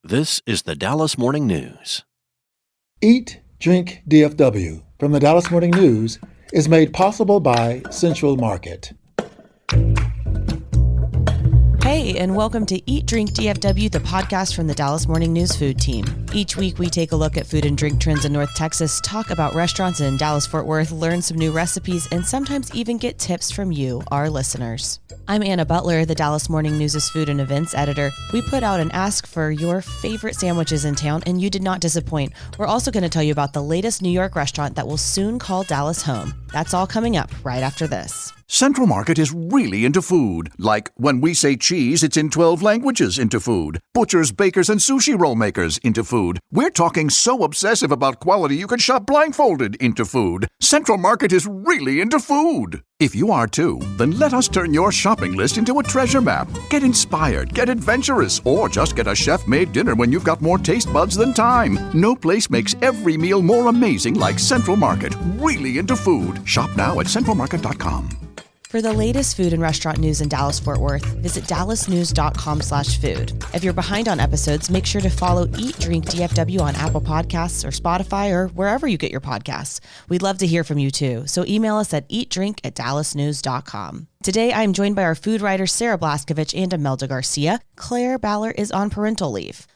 This is the Dallas Morning News. Eat, Drink, DFW from the Dallas Morning News is made possible by Central Market. Hey, and welcome to Eat, Drink, DFW, the podcast from the Dallas Morning News food team. Each week, we take a look at food and drink trends in North Texas, talk about restaurants in Dallas-Fort Worth, learn some new recipes, and sometimes even get tips from you, our listeners. I'm Anna Butler, the Dallas Morning News' food and events editor. We put out an ask for your favorite sandwiches in town, and you did not disappoint. We're also going to tell you about the latest New York restaurant that will soon call Dallas home. That's all coming up right after this. Central Market is really into food. Like when we say cheese, it's in 12 languages into food. Butchers, bakers, and sushi roll makers into food. We're talking so obsessive about quality you can shop blindfolded into food. Central Market is really into food. If you are too, then let us turn your shopping list into a treasure map. Get inspired, get adventurous, or just get a chef-made dinner when you've got more taste buds than time. No place makes every meal more amazing like Central Market. Really into food. Shop now at centralmarket.com. For the latest food and restaurant news in Dallas-Fort Worth, visit dallasnews.com/food. If you're behind on episodes, make sure to follow Eat, Drink, DFW on Apple Podcasts or Spotify or wherever you get your podcasts. We'd love to hear from you too, so email us at eatdrink@dallasnews.com. Today, I'm joined by our food writers Sarah Blaskovich and Imelda Garcia. Claire Baller is on parental leave.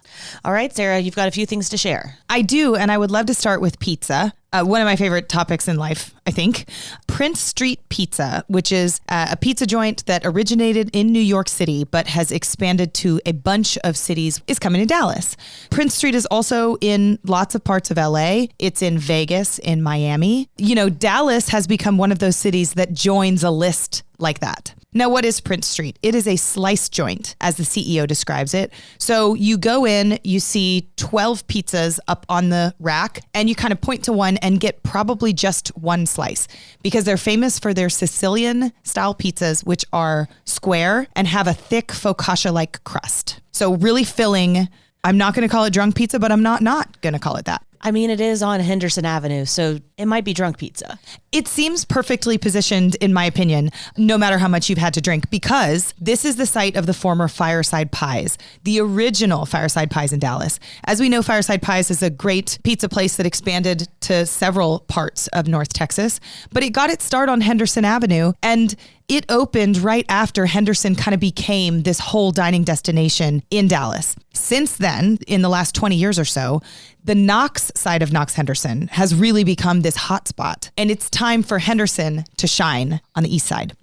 All right, Sarah, you've got a few things to share. I do, and I would love to start with pizza. One of my favorite topics in life, I think. Prince Street Pizza, which is a pizza joint that originated in New York City but has expanded to a bunch of cities, is coming to Dallas. Prince Street is also in lots of parts of LA. It's in Vegas, in Miami. You know, Dallas has become one of those cities that joins a list like that. Now, what is Prince Street? It is a slice joint, as the CEO describes it. So you go in, you see 12 pizzas up on the rack, and you kind of point to one and get probably just one slice because they're famous for their Sicilian-style pizzas, which are square and have a thick focaccia-like crust. So really filling. I'm not going to call it drunk pizza, but I'm not going to call it that. I mean, it is on Henderson Avenue, so it might be drunk pizza. It seems perfectly positioned, in my opinion, no matter how much you've had to drink, because this is the site of the former Fireside Pies, the original Fireside Pies in Dallas. As we know, Fireside Pies is a great pizza place that expanded to several parts of North Texas, but it got its start on Henderson Avenue, and it opened right after Henderson kind of became this whole dining destination in Dallas. Since then, in the last 20 years or so, the Knox side of Knox Henderson has really become this hotspot, and it's time for Henderson to shine on the east side.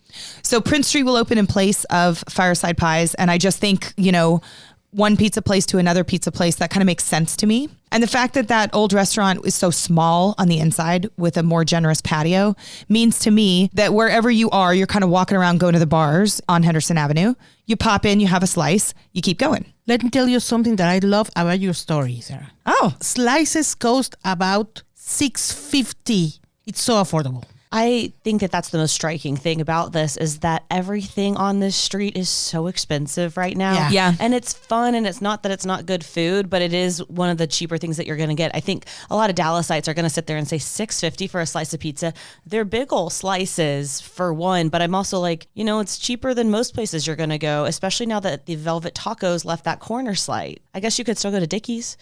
So Prince Street will open in place of Fireside Pies, and I just think, you know, one pizza place to another pizza place, that kind of makes sense to me. And the fact that that old restaurant is so small on the inside with a more generous patio means to me that wherever you are, you're kind of walking around going to the bars on Henderson Avenue. You pop in, you have a slice, you keep going. Let me tell you something that I love about your story, Sarah. Oh. Slices cost about $6.50. It's so affordable. I think that that's the most striking thing about this is that everything on this street is so expensive right now. Yeah. And it's fun, and it's not that it's not good food, but it is one of the cheaper things that you're going to get. I think a lot of Dallasites are going to sit there and say $6.50 for a slice of pizza. They're big old slices for one, but I'm also like, you know, it's cheaper than most places you're going to go, especially now that the Velvet Tacos left that corner slide. I guess you could still go to Dickey's.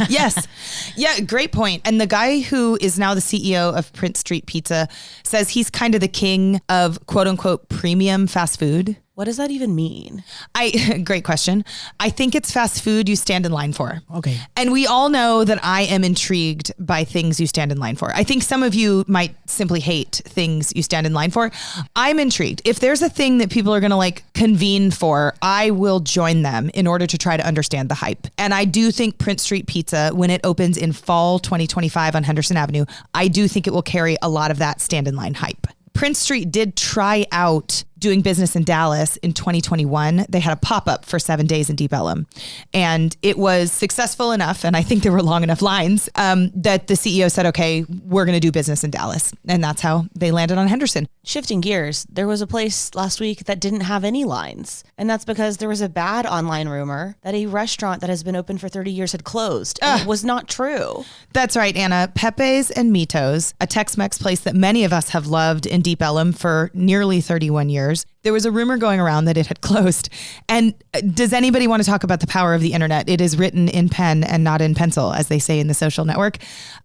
Yes. Yeah, great point. And the guy who is now the CEO of Prince Street Pizza says he's kind of the king of quote unquote premium fast food. What does that even mean? Great question. I think it's fast food you stand in line for. Okay. And we all know that I am intrigued by things you stand in line for. I think some of you might simply hate things you stand in line for. I'm intrigued. If there's a thing that people are going to like convene for, I will join them in order to try to understand the hype. And I do think Prince Street Pizza, when it opens in fall 2025 on Henderson Avenue, I do think it will carry a lot of that stand in line hype. Prince Street did try out doing business in Dallas in 2021. They had a pop-up for 7 days in Deep Ellum. And it was successful enough, and I think there were long enough lines, that the CEO said, okay, we're going to do business in Dallas. And that's how they landed on Henderson. Shifting gears, there was a place last week that didn't have any lines. And that's because there was a bad online rumor that a restaurant that has been open for 30 years had closed. And it was not true. That's right, Anna. Pepe's and Mitos, a Tex-Mex place that many of us have loved in Deep Ellum for nearly 31 years. years. There was a rumor going around that it had closed. And does anybody want to talk about the power of the internet? It is written in pen and not in pencil, as they say in the social network.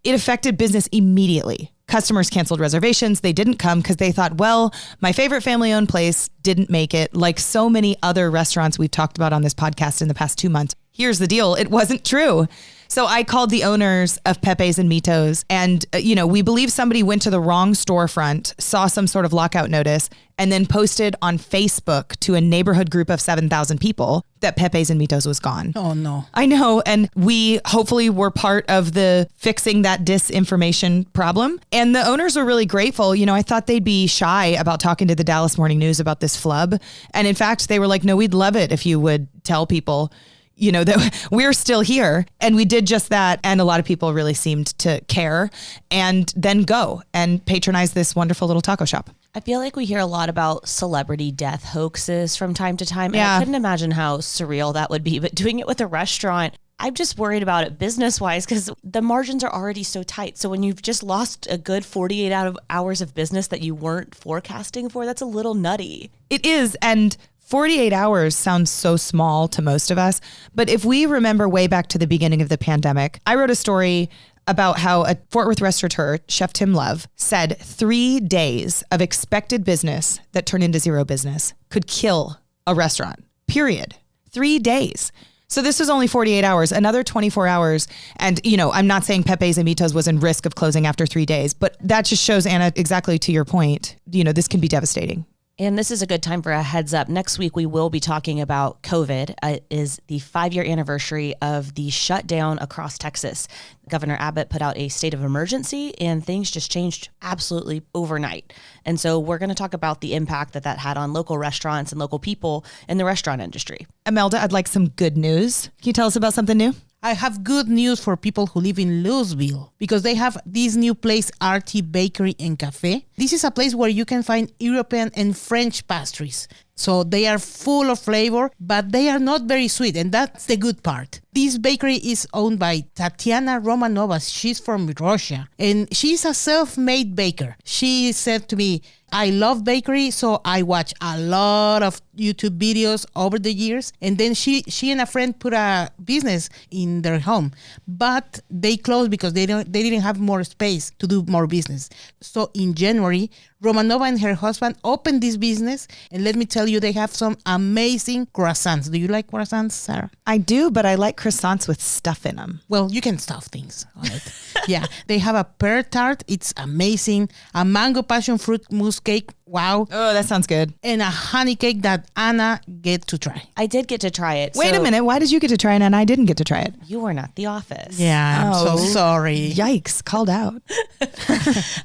It affected business immediately. Customers canceled reservations. They didn't come because they thought, well, my favorite family-owned place didn't make it. Like so many other restaurants we've talked about on this podcast in the past 2 months. Here's the deal. It wasn't true. So I called the owners of Pepe's and Mitos, and, we believe somebody went to the wrong storefront, saw some sort of lockout notice, and then posted on Facebook to a neighborhood group of 7,000 people that Pepe's and Mitos was gone. Oh, no. I know. And we hopefully were part of the fixing that disinformation problem. And the owners were really grateful. I thought they'd be shy about talking to the Dallas Morning News about this flub. And in fact, they were like, no, we'd love it if you would tell people that we're still here. And we did just that. And a lot of people really seemed to care and then go and patronize this wonderful little taco shop. I feel like we hear a lot about celebrity death hoaxes from time to time. And Yeah. I couldn't imagine how surreal that would be. But doing it with a restaurant, I'm just worried about it business-wise because the margins are already so tight. So when you've just lost a good 48 hours of business that you weren't forecasting for, that's a little nutty. It is. And 48 hours sounds so small to most of us. But if we remember way back to the beginning of the pandemic, I wrote a story about how a Fort Worth restaurateur, Chef Tim Love, said 3 days of expected business that turned into zero business could kill a restaurant, period. 3 days. So this was only 48 hours, another 24 hours. And, I'm not saying Pepe's and Mitos was in risk of closing after 3 days, but that just shows, Anna, exactly to your point, this can be devastating. And this is a good time for a heads up. Next week, we will be talking about COVID. It is the 5-year anniversary of the shutdown across Texas. Governor Abbott put out a state of emergency and things just changed absolutely overnight. And so we're going to talk about the impact that had on local restaurants and local people in the restaurant industry. Imelda, I'd like some good news. Can you tell us about something new? I have good news for people who live in Louisville because they have this new place, RT Bakery and Cafe. This is a place where you can find European and French pastries. So they are full of flavor, but they are not very sweet, and that's the good part. This bakery is owned by Tatiana Romanova. She's from Russia, and she's a self-made baker. She said to me, I love bakery, so I watch a lot of YouTube videos over the years. And then she and a friend put a business in their home, but they closed because they didn't have more space to do more business. So in January, Romanova and her husband opened this business, and let me tell you, they have some amazing croissants. Do you like croissants, Sarah? I do, but I like croissants with stuff in them. Well, you can stuff things on it. Yeah, they have a pear tart. It's amazing. A mango passion fruit mousse cake. Wow. Oh, that sounds good. And a honey cake that Anna get to try. I did get to try it. Wait a minute. Why did you get to try it and I didn't get to try it? You were not the office. Yeah, I'm Oh. so sorry. Yikes, called out.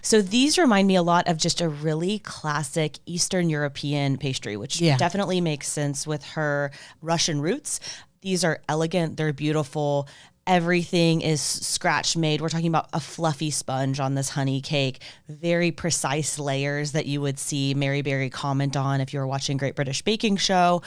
So these remind me a lot of just a really classic Eastern European pastry, which definitely makes sense with her Russian roots. These are elegant. They're beautiful. Everything is scratch made. We're talking about a fluffy sponge on this honey cake, very precise layers that you would see Mary Berry comment on if you were watching Great British Baking Show.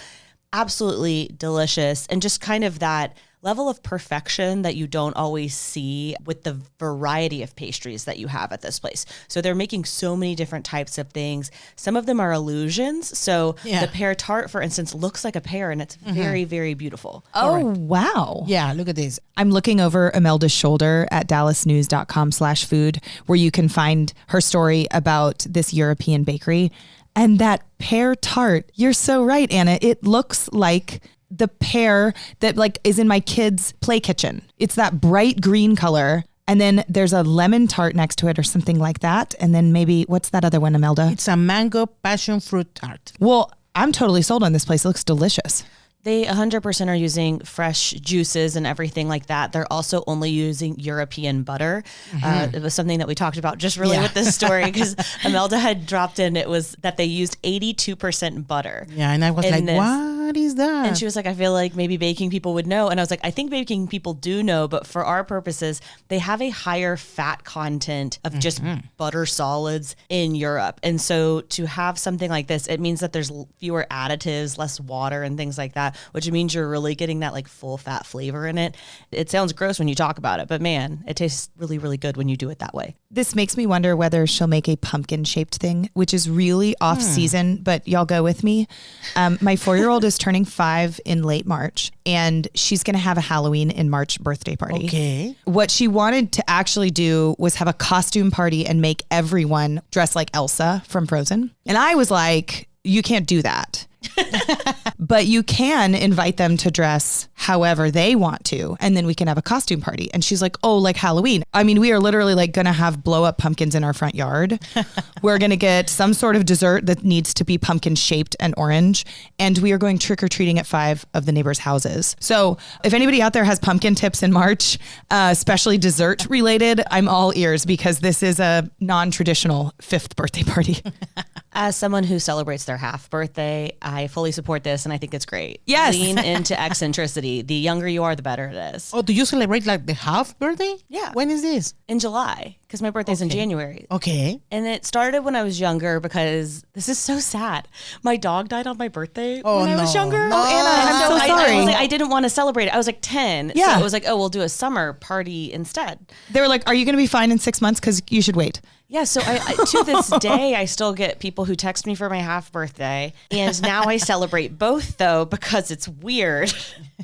Absolutely delicious. And just kind of that level of perfection that you don't always see with the variety of pastries that you have at this place. So they're making so many different types of things. Some of them are illusions. So the pear tart, for instance, looks like a pear and it's very, very beautiful. Oh, wow. Yeah, look at this. I'm looking over Imelda's shoulder at dallasnews.com/food, where you can find her story about this European bakery. And that pear tart, you're so right, Anna. It looks like the pear that is in my kids' play kitchen. It's that bright green color. And then there's a lemon tart next to it or something like that. And then maybe, what's that other one, Imelda? It's a mango passion fruit tart. Well, I'm totally sold on this place. It looks delicious. They 100% are using fresh juices and everything like that. They're also only using European butter. It was something that we talked about just really with this story because Imelda had dropped in. It was that they used 82% butter. Yeah, and I was like, this. what? What is that? And she was like, I feel like maybe baking people would know. And I was like, I think baking people do know, but for our purposes, they have a higher fat content of just butter solids in Europe. And so to have something like this, it means that there's fewer additives, less water and things like that, which means you're really getting that like full fat flavor in it. It sounds gross when you talk about it, but man, it tastes really, really good when you do it that way. This makes me wonder whether she'll make a pumpkin shaped thing, which is really off season, but y'all go with me. My 4-year-old is turning 5 in late March, and she's going to have a Halloween in March birthday party. Okay. What she wanted to actually do was have a costume party and make everyone dress like Elsa from Frozen. And I was like, you can't do that. But you can invite them to dress however they want to, and then we can have a costume party. And she's like, oh, like Halloween. I mean, we are literally like going to have blow up pumpkins in our front yard. We're going to get some sort of dessert that needs to be pumpkin shaped and orange. And we are going trick or treating at 5 of the neighbors' houses. So if anybody out there has pumpkin tips in March, especially dessert related, I'm all ears, because this is a non-traditional 5th birthday party. As someone who celebrates their half birthday, I fully support this and I think it's great. Yes. Lean into eccentricity. The younger you are, the better it is. Oh, do you celebrate like the half birthday? Yeah. When is this? In July, because my birthday's in January. Okay. And it started when I was younger because this is so sad. My dog died on my birthday when I was younger. No. Oh, Anna, I'm so sorry. I was like, I didn't want to celebrate it. I was like 10. Yeah. So it was like, oh, we'll do a summer party instead. They were like, are you going to be fine in 6 months? Because you should wait. Yeah, so I to this day, I still get people who text me for my half birthday. And now I celebrate both, though, because it's weird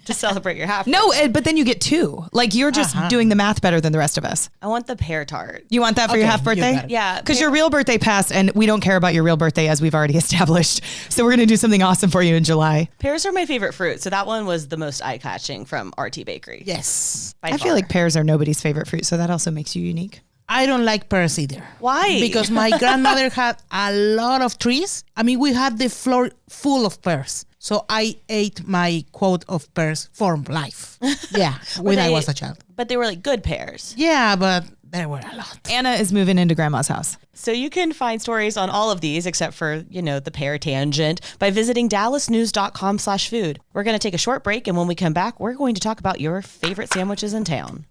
to celebrate your half No, birthday. but then you get 2. Like, you're just doing the math better than the rest of us. I want the pear tart. You want that for your Okay, half you birthday? got it. Yeah. Because your real birthday passed, and we don't care about your real birthday, as we've already established. So we're going to do something awesome for you in July. Pears are my favorite fruit. So that one was the most eye-catching from RT Bakery. Yes. by I feel far. like pears are nobody's favorite fruit, so that also makes you unique. I don't like pears either. Why? Because my grandmother had a lot of trees. I mean, we had the floor full of pears. So I ate my quote of pears for life. Yeah, when I was a child. But they were like good pears. Yeah, but there were a lot. Anna is moving into grandma's house. So you can find stories on all of these, except for, the pear tangent, by visiting dallasnews.com/food. We're going to take a short break, and when we come back, we're going to talk about your favorite sandwiches in town.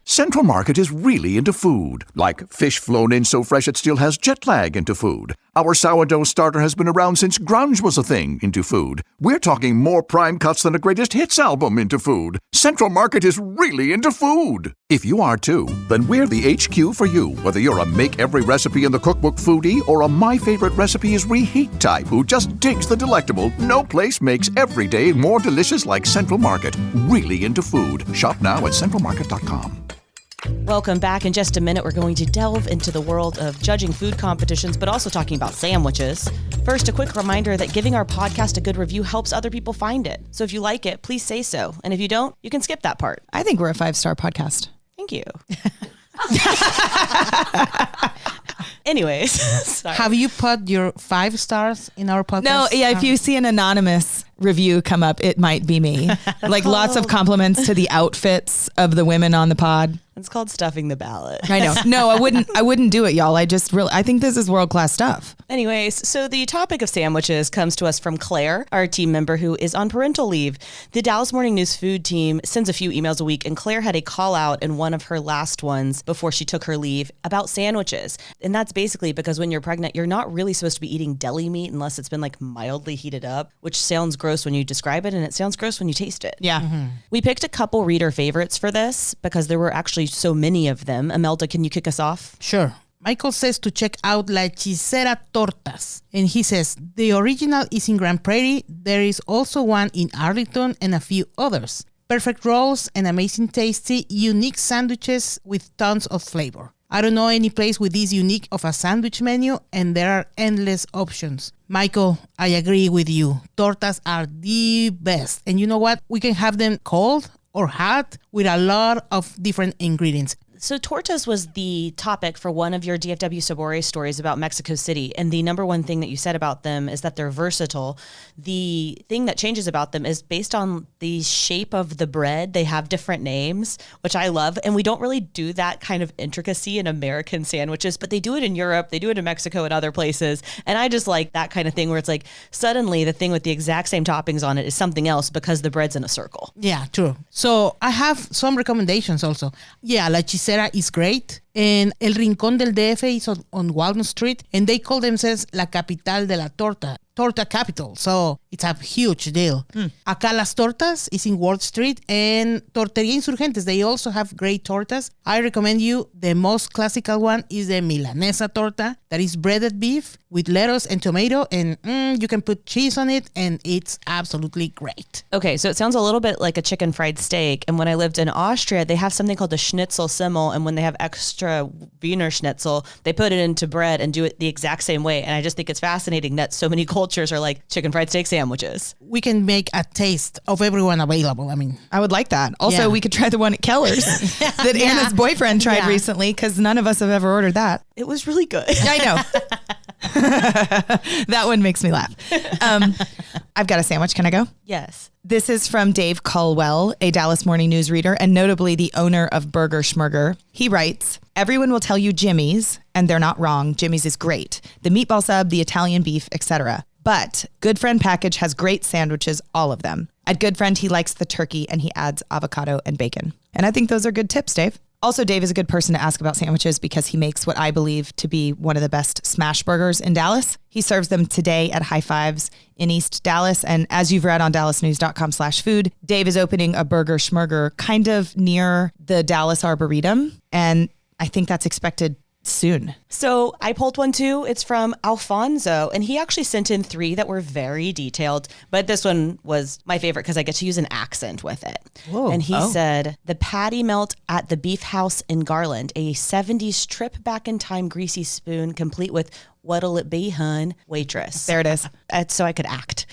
Central Market is really into food, like fish flown in so fresh it still has jet lag into food. Our sourdough starter has been around since grunge was a thing into food. We're talking more prime cuts than a greatest hits album into food. Central Market is really into food. If you are too, then we're the HQ for you, whether you're a make every recipe in the cookbook foodie or a my favorite recipe is reheat type who just digs the delectable. No place makes every day more delicious like Central Market. Really into food. Shop now at centralmarket.com. Welcome back. In just a minute, we're going to delve into the world of judging food competitions, but also talking about sandwiches. First, a quick reminder that giving our podcast a good review helps other people find it. So if you like it, please say so. And if you don't, you can skip that part. I think we're a 5-star podcast. Thank you. Anyways, sorry. Have you put your 5 stars in our podcast? No, yeah, if you see an anonymous review come up, it might be me. Like lots of compliments to the outfits of the women on the pod. It's called stuffing the ballot. I know. No, I wouldn't do it, y'all. I think this is world-class stuff. Anyways, so the topic of sandwiches comes to us from Claire, our team member who is on parental leave. The Dallas Morning News food team sends a few emails a week, and Claire had a call out in one of her last ones before she took her leave about sandwiches. And that's basically because when you're pregnant, you're not really supposed to be eating deli meat unless it's been like mildly heated up, which sounds gross when you describe it, and it sounds gross when you taste it. Yeah. We picked a couple reader favorites for this because there were actually so many of them. Imelda, can you kick us off? Sure. Michael says to check out La Hechicera Tortas. And he says, the original is in Grand Prairie. There is also one in Arlington and a few others. Perfect rolls and amazing tasty, unique sandwiches with tons of flavor. I don't know any place with this unique of a sandwich menu, and there are endless options. Michael, I agree with you. Tortas are the best. And you know what? We can have them cold or hot with a lot of different ingredients. So tortas was the topic for one of your DFW Sabores stories about Mexico City. And the number one thing that you said about them is that they're versatile. The thing that changes about them is based on the shape of the bread. They have different names, which I love. And we don't really do that kind of intricacy in American sandwiches, but they do it in Europe. They do it in Mexico and other places. And I just like that kind of thing where it's like suddenly the thing with the exact same toppings on it is something else because the bread's in a circle. Yeah, true. So I have some recommendations also. Yeah, La Hechicera is great. And El Rincón del DF is on Walnut Street. And they call themselves La Capital de la Torta. Torta capital. So it's a huge deal. Acá Las Tortas is in Ward Street. And Torteria Insurgentes, they also have great tortas. I recommend you the most classical one is the Milanesa torta. That is breaded beef with lettuce and tomato. And you can put cheese on it. And it's absolutely great. Okay, so it sounds a little bit like a chicken fried steak. And when I lived in Austria, they have something called a Schnitzel Simmel. And when they have extra Wiener Schnitzel, they put it into bread and do it the exact same way. And I just think it's fascinating that so many cultures are like chicken fried steak sandwiches. We can make a taste of everyone available. I mean, I would like that. Also, we could try the one at Keller's that Anna's boyfriend tried recently because none of us have ever ordered that. It was really good. I know. That one makes me laugh. I've got a sandwich. Can I go? Yes. This is from Dave Culwell, a Dallas Morning News reader and notably the owner of Burger Schmurger. He writes, everyone will tell you Jimmy's, and they're not wrong. Jimmy's is great. The meatball sub, the Italian beef, etc. But Good Friend package has great sandwiches, all of them. At Good Friend, he likes the turkey and he adds avocado and bacon. And I think those are good tips, Dave. Also, Dave is a good person to ask about sandwiches because he makes what I believe to be one of the best smash burgers in Dallas. He serves them today at High Fives in East Dallas. And as you've read on dallasnews.com/food, Dave is opening a Burger Schmurger kind of near the Dallas Arboretum. And I think that's expected soon. So I pulled one too. It's from Alfonso, and he actually sent in 3 that were very detailed, but this one was my favorite because I get to use an accent with it. Whoa. And he said, the patty melt at the Beef House in Garland, a 70s trip back in time greasy spoon complete with what'll it be, hun? Waitress. There it is. So I could act.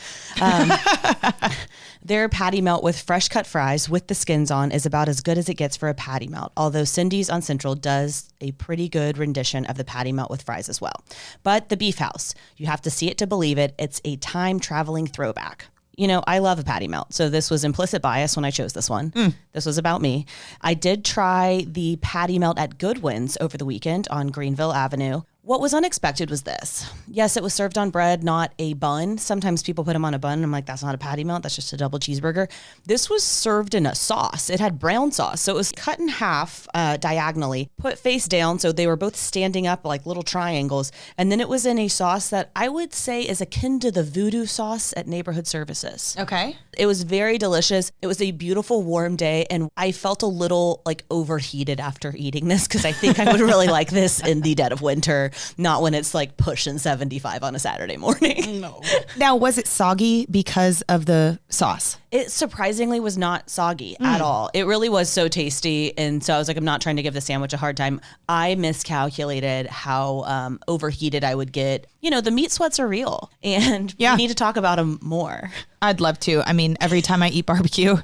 Their patty melt with fresh cut fries with the skins on is about as good as it gets for a patty melt, although Cindy's on Central does a pretty good rendition of the patty melt with fries as well. But the Beef House, you have to see it to believe it. It's a time-traveling throwback. You know, I love a patty melt, so this was implicit bias when I chose this one. This was about me. I did try the patty melt at Goodwin's over the weekend on Greenville Avenue. What was unexpected was this. Yes, it was served on bread, not a bun. Sometimes people put them on a bun, and I'm like, that's not a patty melt. That's just a double cheeseburger. This was served in a sauce. It had brown sauce. So it was cut in half diagonally, put face down, so they were both standing up like little triangles. And then it was in a sauce that I would say is akin to the voodoo sauce at Neighborhood Services. Okay. It was very delicious. It was a beautiful warm day, and I felt a little like overheated after eating this because I think I would really like this in the dead of winter, not when it's like pushing 75 on a Saturday morning. no. Now, was it soggy because of the sauce? It surprisingly was not soggy at all. It really was so tasty. And so I was like, I'm not trying to give the sandwich a hard time. I miscalculated how overheated I would get. You know, the meat sweats are real, and we need to talk about them more. I'd love to. I mean, every time I eat barbecue,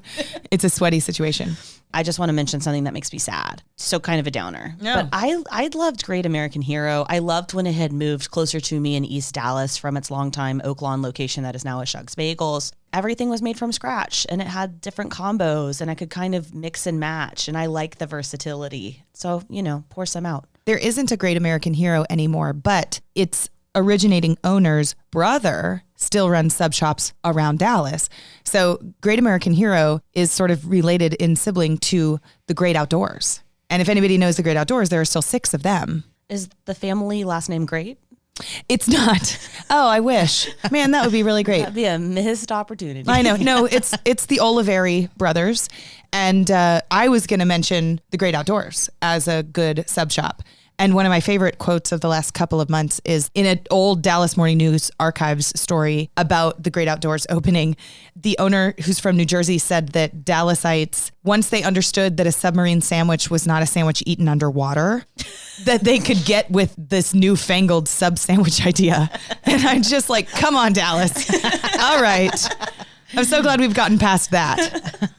it's a sweaty situation. I just want to mention something that makes me sad. So kind of a downer. No. But I loved Great American Hero. I loved when it had moved closer to me in East Dallas from its longtime Oak Lawn location that is now a Shug's Bagels. Everything was made from scratch, and it had different combos, and I could kind of mix and match, and I like the versatility. So, you know, pour some out. There isn't a Great American Hero anymore, but its originating owner's brother still runs sub shops around Dallas. So Great American Hero is sort of related in sibling to the Great Outdoors. And if anybody knows the Great Outdoors, there are still 6 of them. Is the family last name Great? It's not. Oh, I wish. Man, that would be really great. That'd be a missed opportunity. I know. No, it's the Oliveri brothers. And I was going to mention the Great Outdoors as a good sub shop. And one of my favorite quotes of the last couple of months is in an old Dallas Morning News archives story about the Great Outdoors opening. The owner, who's from New Jersey, said that Dallasites, once they understood that a submarine sandwich was not a sandwich eaten underwater, that they could get with this newfangled sub sandwich idea. And I'm just like, come on, Dallas. All right. I'm so glad we've gotten past that.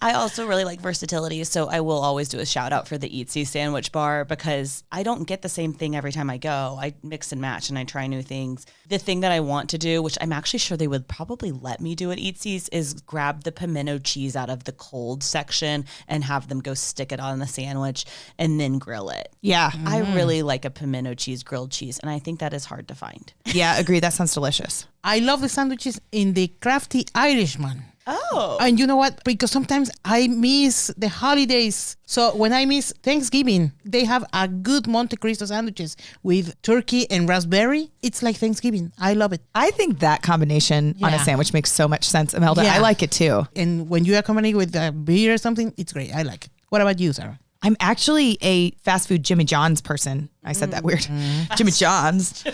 I also really like versatility, so I will always do a shout out for the Eatsy sandwich bar because I don't get the same thing every time I go. I mix and match and I try new things. The thing that I want to do, which I'm actually sure they would probably let me do at Eatsy's, is grab the pimento cheese out of the cold section and have them go stick it on the sandwich and then grill it. Yeah. I really like a pimento cheese grilled cheese, and I think that is hard to find. Yeah, agree. That sounds delicious. I love the sandwiches in the Crafty Irishman. Oh. And you know what? Because sometimes I miss the holidays. So when I miss Thanksgiving, they have a good Monte Cristo sandwiches with turkey and raspberry. It's like Thanksgiving. I love it. I think that combination on a Yeah. sandwich makes so much sense, Imelda. Yeah. I like it too. And when you accompany with a beer or something, it's great. I like it. What about you, Sarah? I'm actually a fast food Jimmy John's person. I said that weird. Jimmy John's.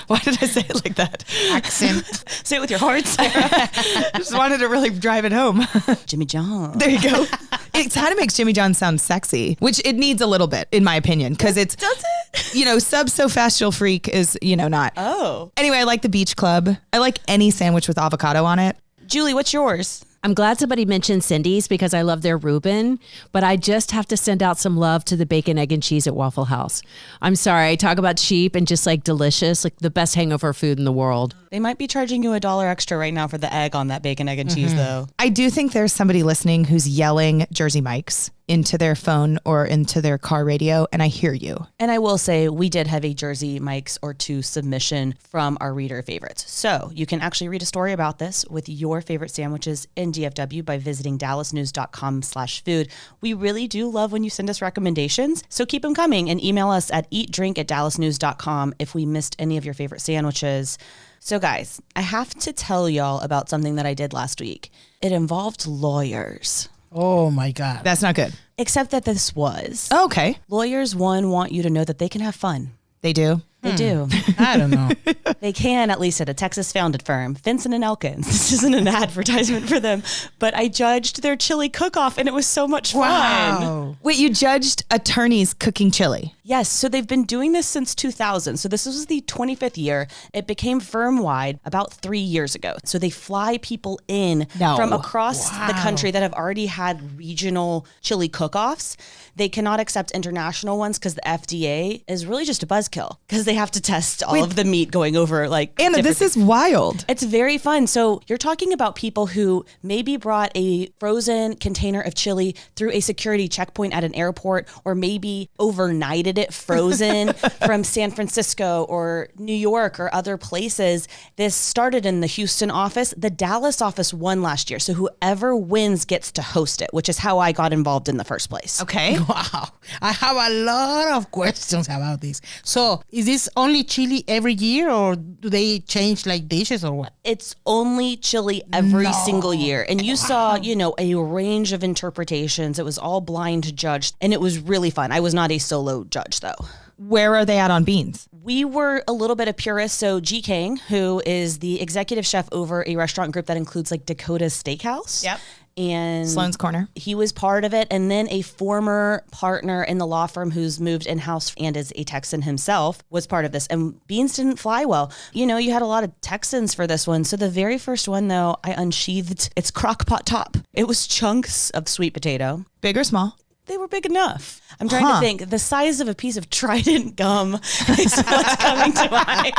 Why did I say it like that? Accent. Say it with your heart, Sarah. Just wanted to really drive it home. Jimmy John. There you go. It kind of makes Jimmy John sound sexy, which it needs a little bit, in my opinion, because it's, Does it? you know, sub so fast you'll freak is, you know, not. Oh. Anyway, I like the Beach Club. I like any sandwich with avocado on it. Julie, what's yours? I'm glad somebody mentioned Cindy's because I love their Reuben, but I just have to send out some love to the bacon, egg, and cheese at Waffle House. I'm sorry, I talk about cheap and just like delicious, like the best hangover food in the world. They might be charging you $1 extra right now for the egg on that bacon, egg, and cheese, though. I do think there's somebody listening who's yelling Jersey Mike's into their phone or into their car radio, and I hear you. And I will say, we did have a Jersey Mike's or two submission from our reader favorites. So you can actually read a story about this with your favorite sandwiches in DFW by visiting dallasnews.com/food. We really do love when you send us recommendations, so keep them coming and email us at eatdrink@dallasnews.com if we missed any of your favorite sandwiches. So guys, I have to tell y'all about something that I did last week. It involved lawyers. Oh my God. That's not good. Except that this was. Okay. Lawyers, one, want you to know that they can have fun. They do. They do. I don't know. They can, at least at a Texas-founded firm, Vinson & Elkins. This isn't an advertisement for them, but I judged their chili cook-off, and it was so much fun. Wow. Wait, you judged attorneys cooking chili. Yes, so they've been doing this since 2000. So this was the 25th year. It became firm-wide about 3 years ago. So they fly people in No. from across the country that have already had regional chili cook-offs. They cannot accept international ones because the FDA is really just a buzzkill because they have to test all of the meat going over like Anna, different this is wild. It's very fun. So you're talking about people who maybe brought a frozen container of chili through a security checkpoint at an airport, or maybe overnighted it frozen from San Francisco or New York or other places. This started in the Houston office. The Dallas office won last year. So whoever wins gets to host it, which is how I got involved in the first place. Okay. Wow. I have a lot of questions about this. So is this only chili every year, or do they change like dishes or what? It's only chili every single year. And you saw, you know, a range of interpretations. It was all blind judged, and it was really fun. I was not a solo judge, though. Where are they at on beans? We were a little bit of purists. So G. King, who is the executive chef over a restaurant group that includes like Dakota's Steakhouse. Yep. And Sloan's Corner. he was part of it. And then a former partner in the law firm who's moved in-house and is a Texan himself was part of this. And beans didn't fly well. You know, you had a lot of Texans for this one. So the very first one, though, I unsheathed its crock pot top. It was chunks of sweet potato. Big or small? They were big enough. I'm trying to think. The size of a piece of Trident gum is what's coming to mind.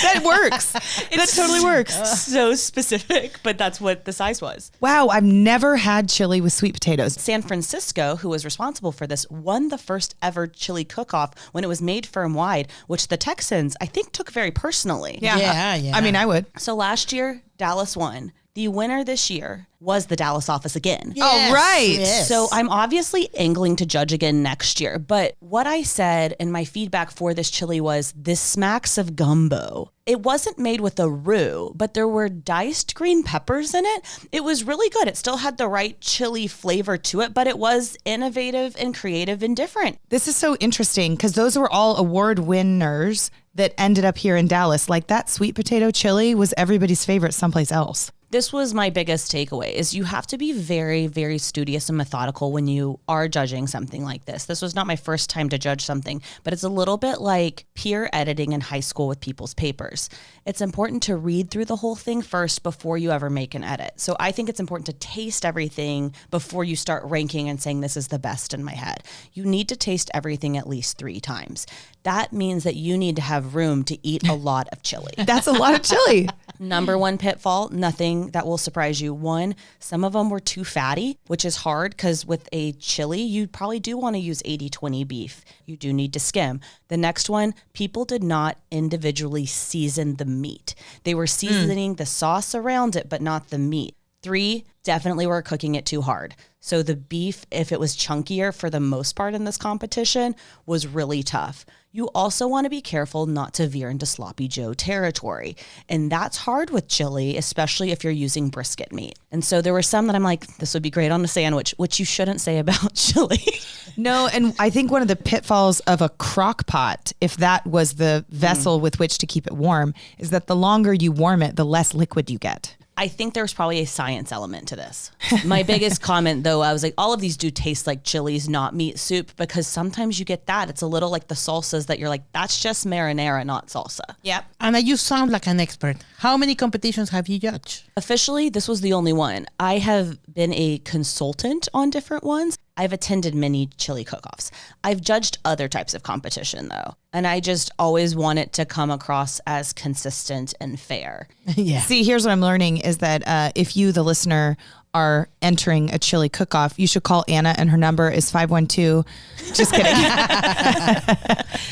That works. That totally works. So specific, but that's what the size was. Wow, I've never had chili with sweet potatoes. San Francisco, who was responsible for this, won the first ever chili cook-off when it was made firm-wide, which the Texans, I think, took very personally. Yeah. I mean, I would. So last year, Dallas won. The winner this year was the Dallas office again. Oh, right. Yes. So I'm obviously angling to judge again next year. But what I said in my feedback for this chili was, this smacks of gumbo. It wasn't made with a roux, but there were diced green peppers in it. It was really good. It still had the right chili flavor to it, but it was innovative and creative and different. This is so interesting because those were all award winners that ended up here in Dallas. Like that sweet potato chili was everybody's favorite someplace else. This was my biggest takeaway is you have to be very, very studious and methodical when you are judging something like this. This was not my first time to judge something, but it's a little bit like peer editing in high school with people's papers. It's important to read through the whole thing first before you ever make an edit. So I think it's important to taste everything before you start ranking and saying this is the best in my head. You need to taste everything at least 3 times. That means that you need to have room to eat a lot of chili. That's a lot of chili. Number one pitfall, nothing that will surprise you. One, some of them were too fatty, which is hard because with a chili, you probably do want to use 80-20 beef. You do need to skim. The next one, people did not individually season the meat. They were seasoning the sauce around it, but not the meat. 3, definitely were cooking it too hard. So the beef, if it was chunkier for the most part in this competition, was really tough. You also want to be careful not to veer into Sloppy Joe territory. And that's hard with chili, especially if you're using brisket meat. And so there were some that I'm like, this would be great on a sandwich, which you shouldn't say about chili. No, and I think one of the pitfalls of a crock pot, if that was the vessel with which to keep it warm, is that the longer you warm it, the less liquid you get. I think there's probably a science element to this. My biggest comment, though, I was like, all of these do taste like chilies, not meat soup, because sometimes you get that. It's a little like the salsas that you're like, that's just marinara, not salsa. Yep. Anna, you sound like an expert. How many competitions have you judged? Officially, this was the only one. I have been a consultant on different ones. I've attended many chili cook-offs. I've judged other types of competition, though. And I just always want it to come across as consistent and fair. Yeah. See, here's what I'm learning is that if you, the listener, are entering a chili cook-off, you should call Anna, and her number is 512. Just kidding.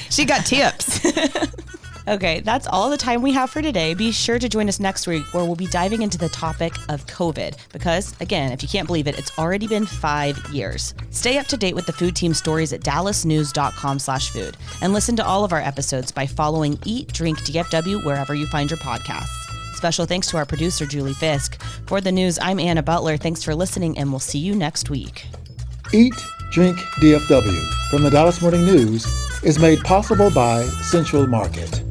She got tips. Okay, that's all the time we have for today. Be sure to join us next week where we'll be diving into the topic of COVID because, again, if you can't believe it, it's already been 5 years. Stay up to date with the food team stories at dallasnews.com/food and listen to all of our episodes by following Eat, Drink, DFW wherever you find your podcasts. Special thanks to our producer, Julie Fisk. For the news, I'm Anna Butler. Thanks for listening, and we'll see you next week. Eat, Drink, DFW from the Dallas Morning News is made possible by Central Market.